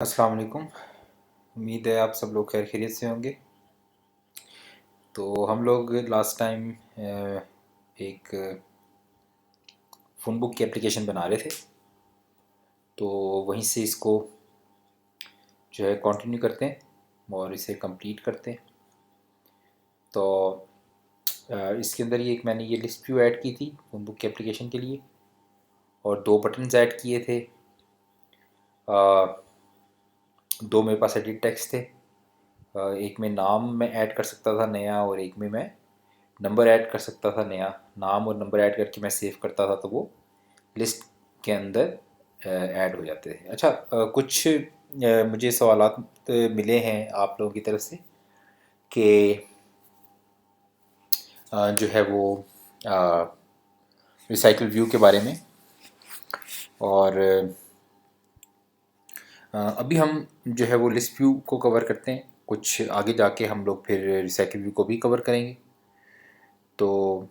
अस्सलाम वालेकुम। उम्मीद है आप सब लोग खैर खैरियत से होंगे। तो हम लोग लास्ट टाइम एक फ़ोन बुक की एप्लीकेशन बना रहे थे, तो वहीं से इसको जो है कंटिन्यू करते हैं और इसे कंप्लीट करते हैं। तो इसके अंदर ये मैंने ये लिस्ट व्यू ऐड की थी फ़ोन बुक की एप्लीकेशन के लिए, और दो बटन्स ऐड किए थे। दो मेरे पास एडिट टेक्स्ट थे। एक में नाम मैं ऐड कर सकता था नया, और एक में मैं नंबर ऐड कर सकता था नया। नाम और नंबर ऐड करके मैं सेव करता था, तो वो लिस्ट के अंदर ऐड हो जाते थे। अच्छा, कुछ मुझे सवालात मिले हैं आप लोगों की तरफ से कि जो है वो रिसाइकल व्यू के बारे में। और अभी हम जो है वो लिस्ट व्यू को कवर करते हैं, कुछ आगे जाके हम लोग फिर रिसाइकल व्यू को भी कवर करेंगे। तो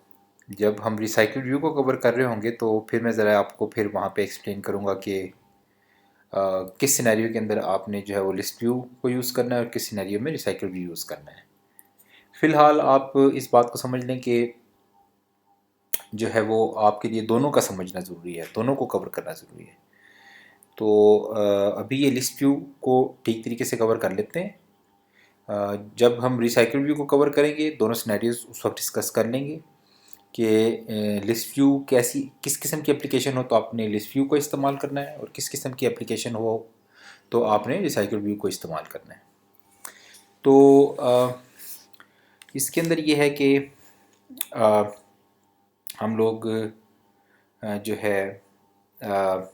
जब हम रिसाइकल व्यू को कवर कर रहे होंगे तो फिर मैं ज़रा आपको फिर वहाँ पे एक्सप्लेन करूँगा कि किस सिनेरियो के अंदर आपने जो है वो लिस्ट व्यू को यूज़ करना है और किस सिनेरियो में रिसाइकल व्यू यूज़ करना है। फ़िलहाल आप इस बात को समझ लें कि जो है वो आपके लिए दोनों का समझना ज़रूरी है, दोनों को कवर करना ज़रूरी है। तो अभी ये लिस्ट व्यू को ठीक तरीके से कवर कर लेते हैं। जब हम रिसाइकल व्यू को कवर करेंगे, दोनों सिनेरियोज उस वक्त डिस्कस कर लेंगे कि लिस्ट व्यू कैसी, किस किस्म की एप्लीकेशन हो तो आपने लिस्ट व्यू को इस्तेमाल करना है, और किस किस्म की एप्लीकेशन हो तो आपने रिसाइकल व्यू को इस्तेमाल करना है। तो इसके अंदर ये है कि अ, हम लोग जो है अ,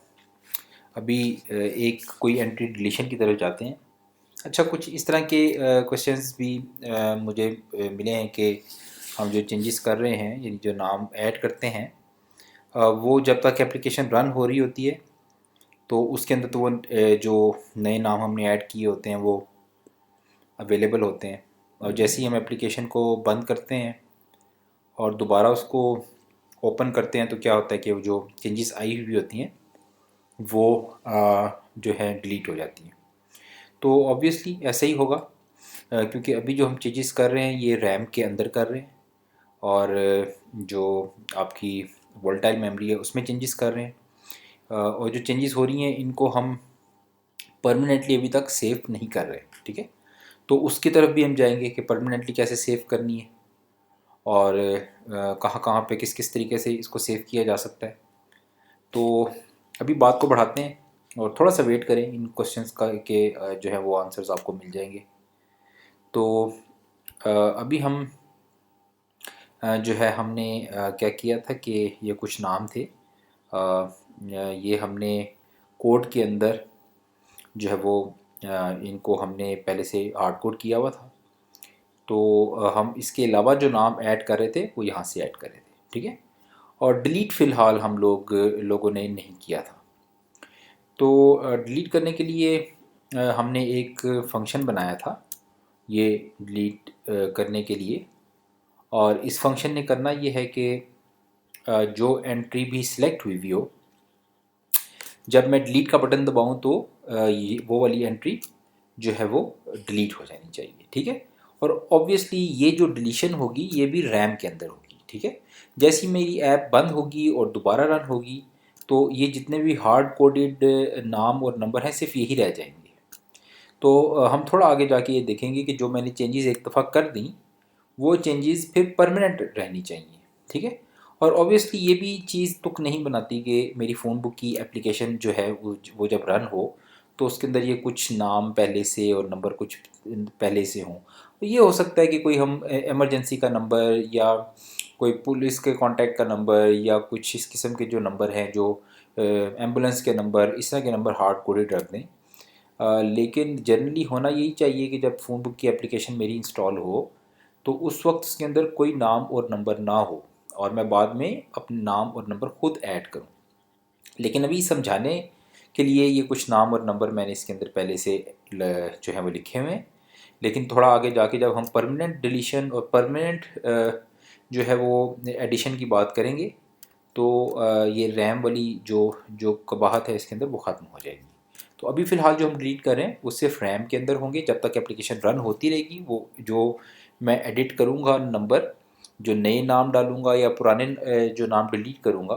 अभी एक कोई एंट्री डिलीशन की तरफ जाते हैं। अच्छा, कुछ इस तरह के क्वेश्चंस भी मुझे मिले हैं कि हम जो चेंजेस कर रहे हैं, यानी जो नाम ऐड करते हैं, वो जब तक एप्लीकेशन रन हो रही होती है तो उसके अंदर तो वो जो नए नाम हमने ऐड किए होते हैं वो अवेलेबल होते हैं। और जैसे ही हम एप्लीकेशन को बंद करते हैं और दोबारा उसको ओपन करते हैं तो क्या होता है कि वो जो चेंजेस आई हुई होती हैं वो जो है डिलीट हो जाती हैं। तो ऑब्वियसली ऐसा ही होगा, क्योंकि अभी जो हम चेंजेस कर रहे हैं ये रैम के अंदर कर रहे हैं, और जो आपकी वोलेटाइल मेमोरी है उसमें चेंजेस कर रहे हैं। और जो चेंजेस हो रही हैं इनको हम परमानेंटली अभी तक सेव नहीं कर रहे, ठीक है। तो उसकी तरफ भी हम जाएंगे कि परमानेंटली कैसे सेव करनी है, और कहाँ कहाँ पे किस किस तरीके से इसको सेव किया जा सकता है। तो अभी बात को बढ़ाते हैं और थोड़ा सा वेट करें इन क्वेश्चंस का कि जो है वो आंसर्स आपको मिल जाएंगे। तो अभी हम जो है हमने क्या किया था कि ये कुछ नाम थे, ये हमने कोड के अंदर जो है वो इनको हमने पहले से हार्ड कोड किया हुआ था। तो हम इसके अलावा जो नाम ऐड कर रहे थे वो यहाँ से ऐड कर रहे थे, ठीक है। और डिलीट फ़िलहाल हम लोगों ने नहीं किया था। तो डिलीट करने के लिए हमने एक फ़ंक्शन बनाया था ये डिलीट करने के लिए। और इस फंक्शन ने करना ये है कि जो एंट्री भी सिलेक्ट हुई हो, जब मैं डिलीट का बटन दबाऊं तो ये वो वाली एंट्री जो है वो डिलीट हो जानी चाहिए, ठीक है। और ऑब्वियसली ये जो डिलीशन होगी ये भी रैम के अंदर होगी, ठीक है। जैसी मेरी ऐप बंद होगी और दोबारा रन होगी तो ये जितने भी हार्ड कोडेड नाम और नंबर हैं सिर्फ यही रह जाएंगे। तो हम थोड़ा आगे जाके ये देखेंगे कि जो मैंने चेंजेस एक दफ़ा कर दी वो चेंजेस फिर परमानेंट रहनी चाहिए, ठीक है। और ऑब्वियसली ये भी चीज़ तुक नहीं बनाती कि मेरी फ़ोन बुक की एप्लीकेशन जो है वो जब रन हो तो उसके अंदर ये कुछ नाम पहले से और नंबर कुछ पहले से हों। तो ये हो सकता है कि कोई हम इमरजेंसी का नंबर या कोई पुलिस के कांटेक्ट का नंबर या कुछ इस किस्म के जो नंबर हैं, जो एम्बुलेंस के नंबर, इस तरह के नंबर हार्ड कोडेड रख दें। लेकिन जनरली होना यही चाहिए कि जब फ़ोन बुक की एप्लीकेशन मेरी इंस्टॉल हो तो उस वक्त उसके अंदर कोई नाम और नंबर ना हो, और मैं बाद में अपने नाम और नंबर खुद ऐड करूं। लेकिन अभी समझाने के लिए ये कुछ नाम और नंबर मैंने इसके अंदर पहले से जो है वो लिखे हुए हैं। लेकिन थोड़ा आगे जाके जब हम परमानेंट डिलीशन और परमानेंट जो है वो एडिशन की बात करेंगे तो ये रैम वाली जो जो कबाहत है इसके अंदर वो ख़त्म हो जाएगी। तो अभी फ़िलहाल जो हम डिलीट कर रहे हैं वो सिर्फ रैम के अंदर होंगे, जब तक एप्लीकेशन रन होती रहेगी। वो जो मैं एडिट करूँगा नंबर, जो नए नाम डालूँगा या पुराने जो नाम डिलीट करूँगा,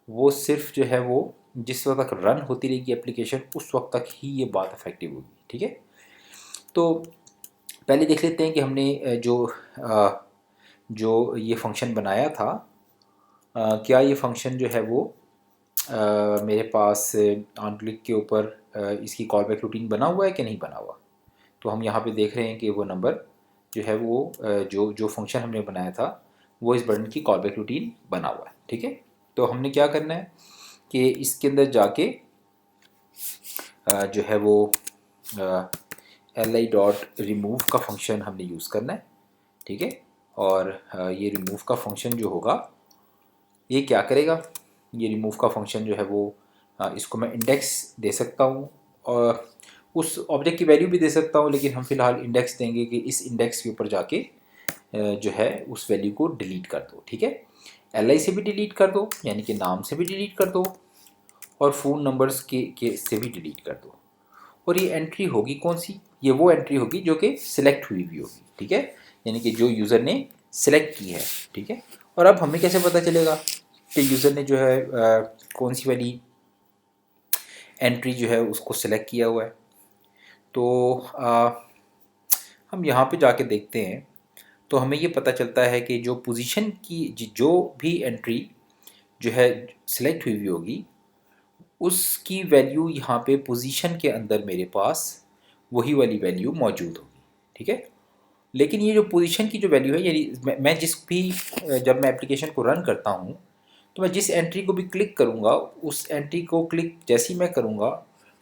वो सिर्फ जो है वो जिस वक्त तक रन होती रहेगी एप्लीकेशन, उस वक्त तक ही ये बात इफेक्टिव होगी। ठीक है, तो पहले देख लेते हैं कि हमने जो ये फंक्शन बनाया था, क्या ये फंक्शन जो है वो मेरे पास ऑन क्लिक के ऊपर इसकी कॉल बैक रूटीन बना हुआ है कि नहीं बना हुआ। तो हम यहाँ पे देख रहे हैं कि वो नंबर जो है वो जो जो फंक्शन हमने बनाया था वो इस बटन की कॉल बैक रूटीन बना हुआ है। ठीक है, तो हमने क्या करना है कि इसके अंदर जाके जो है वो li डॉट रिमूव का फंक्शन हमने यूज़ करना है। ठीक है, और ये रिमूव का फंक्शन जो होगा ये क्या करेगा, ये रिमूव का फंक्शन जो है वो इसको मैं इंडेक्स दे सकता हूँ और उस ऑब्जेक्ट की वैल्यू भी दे सकता हूँ, लेकिन हम फिलहाल इंडेक्स देंगे कि इस इंडेक्स के ऊपर जाके जो है उस वैल्यू को डिलीट कर दो। ठीक है, li से भी डिलीट कर दो, यानी कि नाम से भी डिलीट कर दो, और फ़ोन नंबर्स के से भी डिलीट कर दो। और ये एंट्री होगी कौन सी, ये वो एंट्री होगी जो कि सिलेक्ट हुई भी होगी। ठीक है, यानी कि जो यूज़र ने सिलेक्ट की है। ठीक है, और अब हमें कैसे पता चलेगा कि यूज़र ने जो है कौन सी वाली एंट्री जो है उसको सिलेक्ट किया हुआ है। तो हम यहाँ पे जाके देखते हैं तो हमें ये पता चलता है कि जो पोजीशन की जो भी एंट्री जो है सिलेक्ट हुई होगी उसकी वैल्यू यहाँ पे पोजीशन के अंदर मेरे पास वही वाली वैल्यू मौजूद होगी। ठीक है, लेकिन ये जो पोजीशन की जो वैल्यू है, यानी मैं जिस भी जब मैं एप्लीकेशन को रन करता हूँ तो मैं जिस एंट्री को भी क्लिक करूँगा, उस एंट्री को क्लिक जैसे ही मैं करूँगा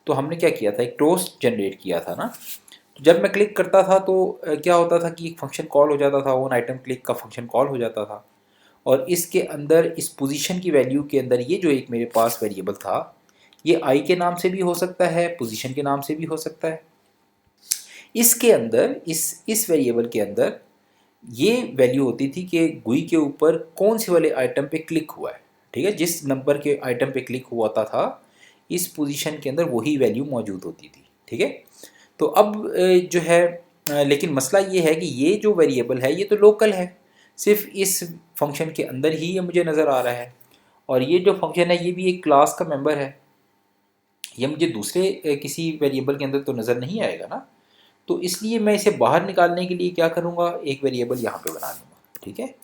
तो हमने क्या किया था, एक टोस्ट जनरेट किया था ना। तो जब मैं क्लिक करता था तो क्या होता था कि एक फंक्शन कॉल हो जाता था, ओन आइटम क्लिक का फंक्शन कॉल हो जाता था, और इसके अंदर इस पोजीशन की वैल्यू के अंदर ये जो एक मेरे पास वेरिएबल था, ये आई के नाम से भी हो सकता है, पोजीशन के नाम से भी हो सकता है। इसके अंदर इस वेरिएबल के अंदर ये वैल्यू होती थी कि गुई के ऊपर कौन से वाले आइटम पे क्लिक हुआ है। ठीक है, जिस नंबर के आइटम पे क्लिक हुआ था इस पोजीशन के अंदर वही वैल्यू मौजूद होती थी। ठीक है, तो अब जो है लेकिन मसला ये है कि ये जो वेरिएबल है ये तो लोकल है, सिर्फ इस फंक्शन के अंदर ही ये मुझे नज़र आ रहा है, और ये जो फंक्शन है ये भी एक क्लास का मेंबर है, ये मुझे दूसरे किसी वेरिएबल के अंदर तो नज़र नहीं आएगा ना। तो इसलिए मैं इसे बाहर निकालने के लिए क्या करूँगा, एक वेरिएबल यहाँ पे बना लूँगा। ठीक है,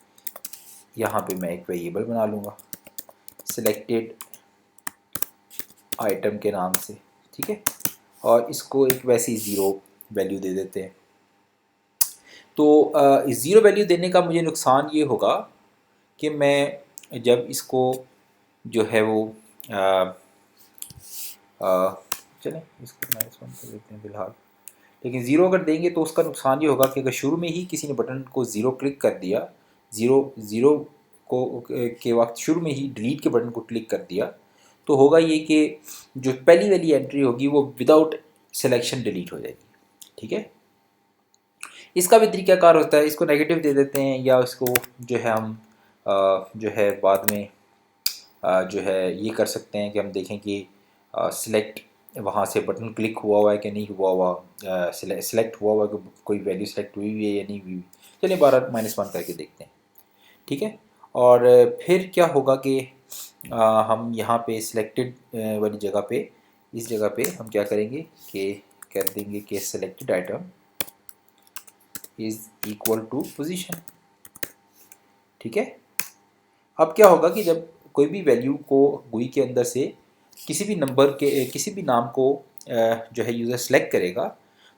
यहाँ पे मैं एक वेरिएबल बना लूँगा सिलेक्टेड आइटम के नाम से। ठीक है, और इसको एक वैसी ज़ीरो वैल्यू दे देते हैं। तो इस ज़ीरो वैल्यू देने का मुझे नुकसान ये होगा कि मैं जब इसको जो है वो चलें इसको -1 कर देते हैं फ़िलहाल, लेकिन ज़ीरो अगर देंगे तो उसका नुकसान ये होगा कि अगर शुरू में ही किसी ने बटन को ज़ीरो क्लिक कर दिया, ज़ीरो को के वक्त शुरू में ही डिलीट के बटन को क्लिक कर दिया, तो होगा ये कि जो पहली वाली एंट्री होगी वो विदाउट सिलेक्शन डिलीट हो जाएगी। ठीक है, इसका भी तरीकाकार होता है, इसको नेगेटिव दे देते हैं, या इसको जो है हम जो है बाद में जो है ये कर सकते हैं कि हम देखें कि सिलेक्ट वहाँ से बटन क्लिक हुआ है कि नहीं हुआ हुआ, सिलेक्ट हुआ हुआ कि कोई वैल्यू सेलेक्ट हुई हुई है या नहीं हुई हुई। चलिए 12 -1 करके देखते हैं। ठीक है, और फिर क्या होगा कि हम यहाँ पे सिलेक्टेड वाली जगह पे, इस जगह पे हम क्या करेंगे कि कर देंगे कि selected item is equal to position. ठीक है, अब क्या होगा कि जब कोई भी वैल्यू को गुई के अंदर से किसी भी नंबर के किसी भी नाम को जो है यूज़र सेलेक्ट करेगा,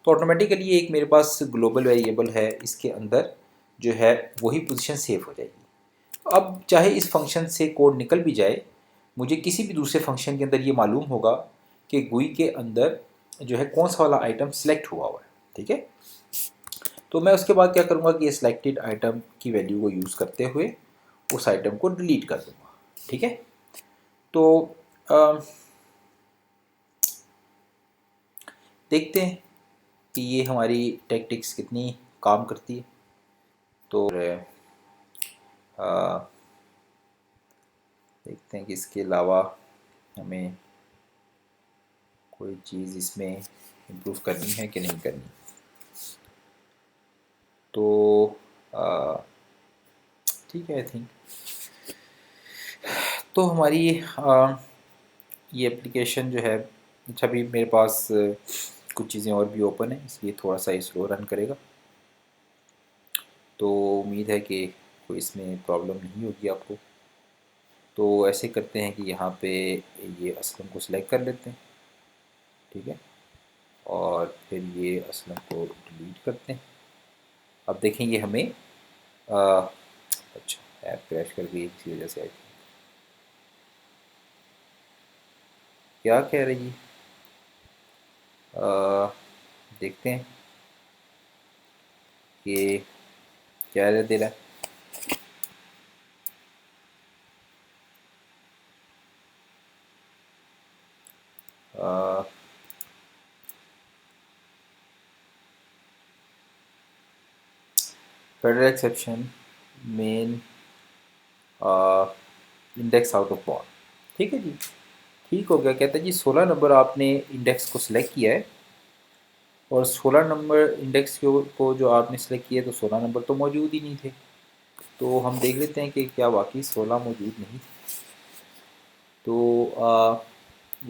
तो ऑटोमेटिकली एक मेरे पास ग्लोबल वेरिएबल है, इसके अंदर जो है वही पोजीशन सेव हो जाएगी। अब चाहे इस फंक्शन से कोड निकल भी जाए, मुझे किसी भी दूसरे फंक्शन के अंदर ये मालूम होगा कि गुई के अंदर जो है कौन सा वाला आइटम सेलेक्ट हुआ हुआ है। ठीक है, तो मैं उसके बाद क्या करूँगा कि ये सिलेक्टेड आइटम की वैल्यू को यूज़ करते हुए उस आइटम को डिलीट कर दूँगा। ठीक है, तो देखते हैं कि ये हमारी टैक्टिक्स कितनी काम करती है। तो देखते हैं कि इसके अलावा हमें कोई चीज़ इसमें इम्प्रूव करनी है कि नहीं करनी। तो ठीक है, आई थिंक तो हमारी ये एप्लीकेशन जो है, अच्छा अभी मेरे पास कुछ चीज़ें और भी ओपन है, इसलिए थोड़ा सा स्लो रन करेगा। तो उम्मीद है कि कोई इसमें प्रॉब्लम नहीं होगी आपको। तो ऐसे करते हैं कि यहाँ पे ये असलम को सिलेक्ट कर लेते हैं, ठीक है, और फिर ये असलम को डिलीट करते हैं। अब देखेंगे हमें अच्छा ऐप क्रैश कर गई इसी वजह से। आई थिंक क्या कह रही है, देखते हैं कि क्या एरर दे रहा है। Federal exception main index out of board, ठीक है जी, ठीक हो गया। कहता है जी 16 नंबर आपने इंडेक्स को सिलेक्ट किया है, और 16 नंबर इंडेक्स को जो आपने सेलेक्ट किया तो 16 नंबर तो मौजूद ही नहीं थे। तो हम देख लेते हैं कि क्या वाकई 16 मौजूद नहीं थे। तो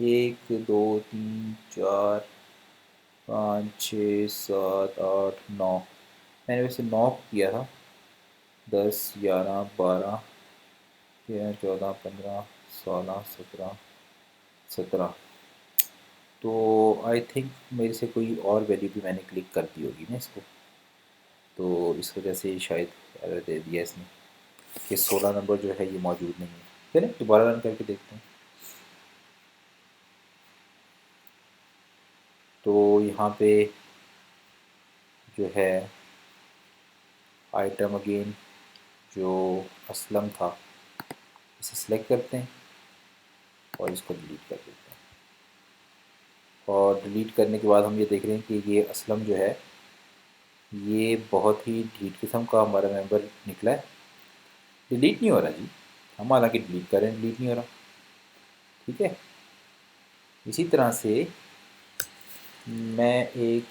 1 2 3 4 5 6 7 8 9, मैंने वैसे 9 किया था, 10 11 12 13 14 15 16 17 तो आई थिंक मेरे से कोई और वैल्यू भी मैंने क्लिक कर दी होगी ना इसको, तो इस वजह से शायद एरर दे दिया इसने कि 16 नंबर जो है ये मौजूद नहीं है। चलिए दोबारा रन करके देखते हैं। तो यहाँ पे जो है आइटम अगेन जो असलम था, इसे सिलेक्ट करते हैं और इसको डिलीट कर देते हैं। और डिलीट करने के बाद हम ये देख रहे हैं कि ये असलम जो है ये बहुत ही ढीठ किस्म का हमारा मेंबर निकला है। डिलीट नहीं हो रहा जी, हम हालांकि डिलीट करें, डिलीट नहीं हो रहा, ठीक है। इसी तरह से मैं एक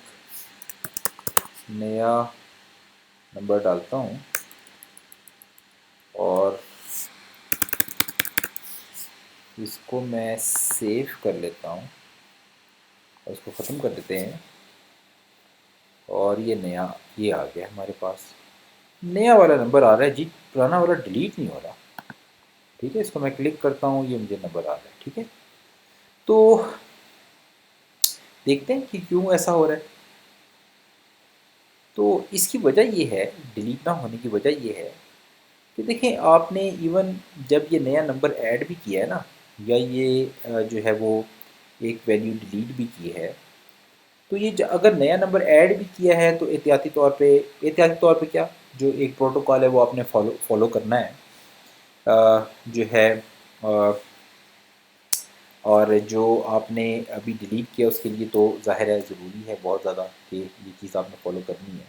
नया नंबर डालता हूँ और इसको मैं सेव कर लेता हूँ और इसको ख़त्म कर देते हैं। और ये नया ये आ गया हमारे पास, नया वाला नंबर आ रहा है जी, पुराना वाला डिलीट नहीं हो रहा, ठीक है। इसको मैं क्लिक करता हूँ, ये मुझे नंबर आ रहा है, ठीक है। तो देखते हैं कि क्यों ऐसा हो रहा है। तो इसकी वजह ये है, डिलीट ना होने की वजह ये है कि देखें आपने इवन जब ये नया नंबर ऐड भी किया है ना, या ये जो है वो एक वैल्यू डिलीट भी की है, तो ये अगर नया नंबर ऐड भी किया है तो एहतियाती तौर पे क्या, जो एक प्रोटोकॉल है वो आपने फॉलो करना है, जो है और जो आपने अभी डिलीट किया उसके लिए तो ज़ाहिर है ज़रूरी है बहुत ज़्यादा कि ये चीज़ आपने फॉलो करनी है।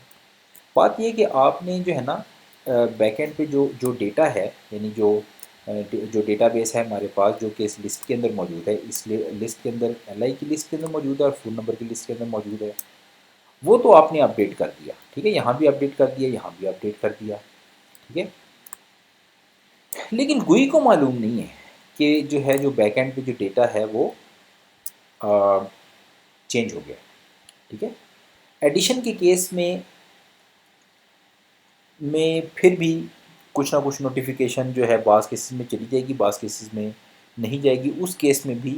बात ये कि आपने जो है ना बैकएंड पे जो जो डेटा है, यानी जो डेटाबेस है हमारे पास जो कि इस लिस्ट के अंदर मौजूद है, इस लिस्ट के अंदर एलआई की लिस्ट के अंदर मौजूद है और फ़ोन नंबर की लिस्ट के अंदर मौजूद है, वो तो आपने अपडेट कर दिया, ठीक है। यहाँ भी अपडेट कर दिया, यहाँ भी अपडेट कर दिया, ठीक है। लेकिन गुई को मालूम नहीं है कि जो है जो बैकएंड पे जो डेटा है वो चेंज हो गया, ठीक है। एडिशन के केस में फिर भी कुछ ना कुछ नोटिफिकेशन जो है बाज़ केसेस में चली जाएगी, बाज़ केसेस में नहीं जाएगी। उस केस में भी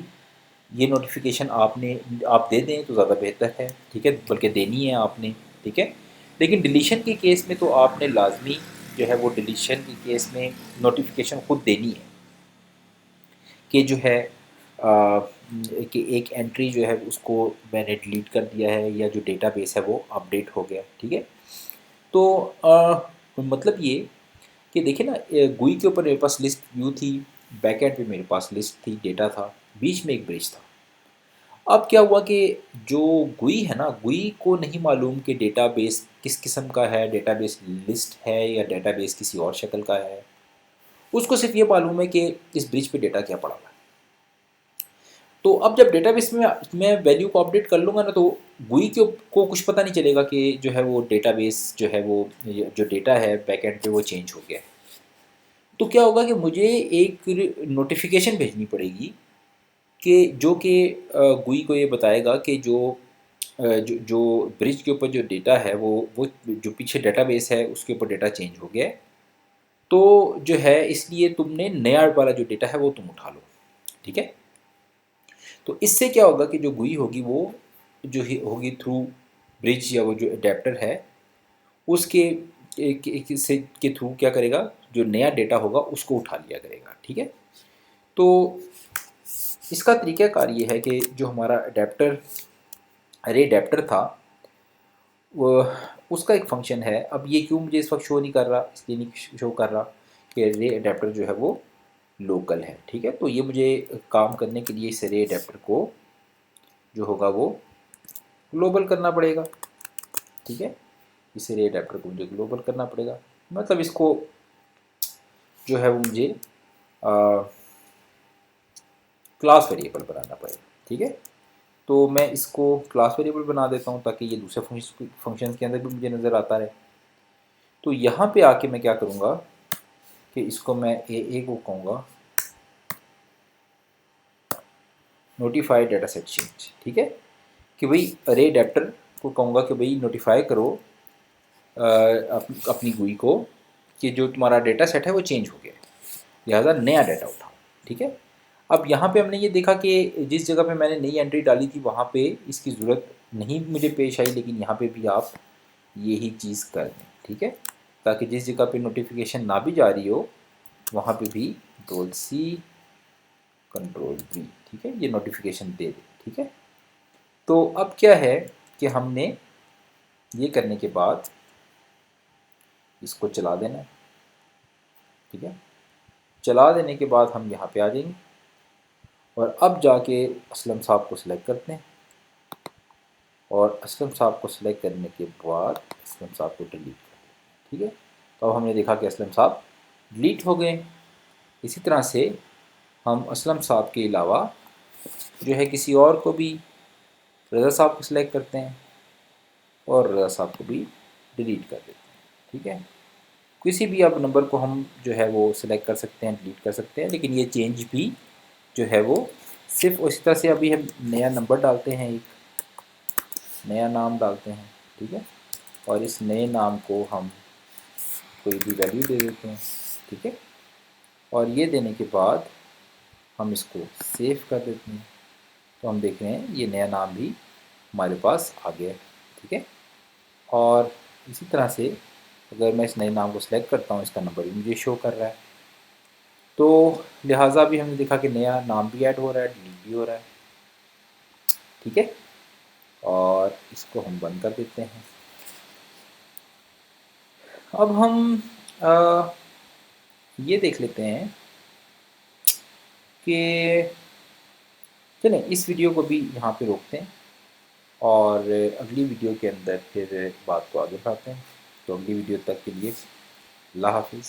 ये नोटिफिकेशन आप दे दें तो ज़्यादा बेहतर है, ठीक है, बल्कि देनी है आपने, ठीक है। लेकिन डिलीशन के केस में तो आपने लाजमी जो है वो डिलीशन के केस में नोटिफिकेशन खुद देनी है कि जो है कि एक एंट्री जो है उसको मैंने डिलीट कर दिया है या जो डेटाबेस है वो अपडेट हो गया, ठीक है। तो मतलब ये कि देखिए ना, गुई के ऊपर मेरे पास लिस्ट व्यू थी, बैकएंड पे मेरे पास लिस्ट थी, डेटा था, बीच में एक ब्रिज था। अब क्या हुआ कि जो गुई है ना, गुई को नहीं मालूम कि डेटाबेस किस किस्म का है, डेटाबेस लिस्ट है या डेटाबेस किसी और शक्ल का है। उसको सिर्फ ये मालूम है कि इस ब्रिज पे डेटा क्या पड़ा हुआ है। तो अब जब डेटाबेस में मैं वैल्यू को अपडेट कर लूँगा ना, तो GUI को कुछ पता नहीं चलेगा कि जो है वो डेटाबेस जो है वो जो डेटा है बैकएंड पे वो चेंज हो गया है। तो क्या होगा कि मुझे एक नोटिफिकेशन भेजनी पड़ेगी कि GUI को ये बताएगा कि जो ब्रिज के ऊपर जो डेटा है वो जो पीछे डेटाबेस है उसके ऊपर डेटा चेंज हो गया है। तो जो है इसलिए तुमने नया वाला जो डेटा है वो तुम उठा लो, ठीक है। तो इससे क्या होगा कि जो GUI होगी वो होगी थ्रू ब्रिज या वो जो अडेप्टर है उसके के थ्रू क्या करेगा, जो नया डेटा होगा उसको उठा लिया करेगा, ठीक है। तो इसका तरीक़ाकार ये है कि जो हमारा अडेप्टर अरे अडेप्टर था वो उसका एक फंक्शन है। अब ये क्यों मुझे इस वक्त शो नहीं कर रहा, इसलिए नहीं शो कर रहा कि अरे अडेप्टर जो है वो लोकल है, ठीक है। तो ये मुझे काम करने के लिए इस अरे अडेप्टर को जो होगा वो ग्लोबल करना पड़ेगा, ठीक है। इस अरे अडेप्टर को मुझे ग्लोबल करना पड़ेगा, मतलब इसको जो है वो मुझे क्लास वेरिएबल बनाना पड़ेगा, ठीक है। तो मैं इसको क्लास वेरिएबल बना देता हूँ ताकि ये दूसरे फंक्शन के अंदर भी मुझे नज़र आता रहे। तो यहाँ पे आके मैं क्या करूँगा कि इसको मैं ए को कहूँगा नोटिफाई डाटा सेट चेंज, ठीक है। कि भाई अरे अडेप्टर को कहूँगा कि भाई नोटिफाई करो अपनी GUI को कि जो तुम्हारा डेटा सेट है वो चेंज हो गया है, लिहाजा नया डाटा उठाओ, ठीक है। अब यहाँ पे हमने ये देखा कि जिस जगह पे मैंने नई एंट्री डाली थी वहाँ पे इसकी ज़रूरत नहीं मुझे पेश आई, लेकिन यहाँ पे भी आप यही चीज़ कर दें, ठीक है, ताकि जिस जगह पे नोटिफिकेशन ना भी जा रही हो वहाँ पे भी Ctrl+C Ctrl+V, ठीक है, ये नोटिफिकेशन दे दे, ठीक है। तो अब क्या है कि हमने ये करने के बाद इसको चला देना है, ठीक है। चला देने के बाद हम यहाँ पे आ जाएंगे और अब जाके असलम साहब को सिलेक्ट करते हैं और असलम साहब को सिलेक्ट करने के बाद असलम साहब को डिलीट कर देते हैं, ठीक है। तो अब हमने देखा कि असलम साहब डिलीट हो गए। इसी तरह से हम असलम साहब के अलावा जो है किसी और को भी, रज़ा साहब को सिलेक्ट करते हैं और रज़ा साहब को भी डिलीट कर देते हैं, ठीक है। किसी भी अब नंबर को हम जो है वो सिलेक्ट कर सकते हैं, डिलीट कर सकते हैं, लेकिन ये चेंज भी जो है वो सिर्फ उसी तरह से अभी हम नया नंबर डालते हैं, एक नया नाम डालते हैं, ठीक है। और इस नए नाम को हम कोई भी वैल्यू दे देते हैं, ठीक है। और ये देने के बाद हम इसको सेव कर देते हैं। तो हम देख रहे हैं ये नया नाम भी हमारे पास आ गया, ठीक है। और इसी तरह से अगर मैं इस नए नाम को सिलेक्ट करता हूँ इसका नंबर भी मुझे शो कर रहा है। तो लिहाजा भी हमने देखा कि नया नाम भी ऐड हो रहा है, डिलीट भी हो रहा है, ठीक है। और इसको हम बंद कर देते हैं। अब हम ये देख लेते हैं कि चलें इस वीडियो को भी यहाँ पे रोकते हैं और अगली वीडियो के अंदर फिर बात को आगे बढ़ाते हैं। तो अगली वीडियो तक के लिए अल्लाह हाफिज़।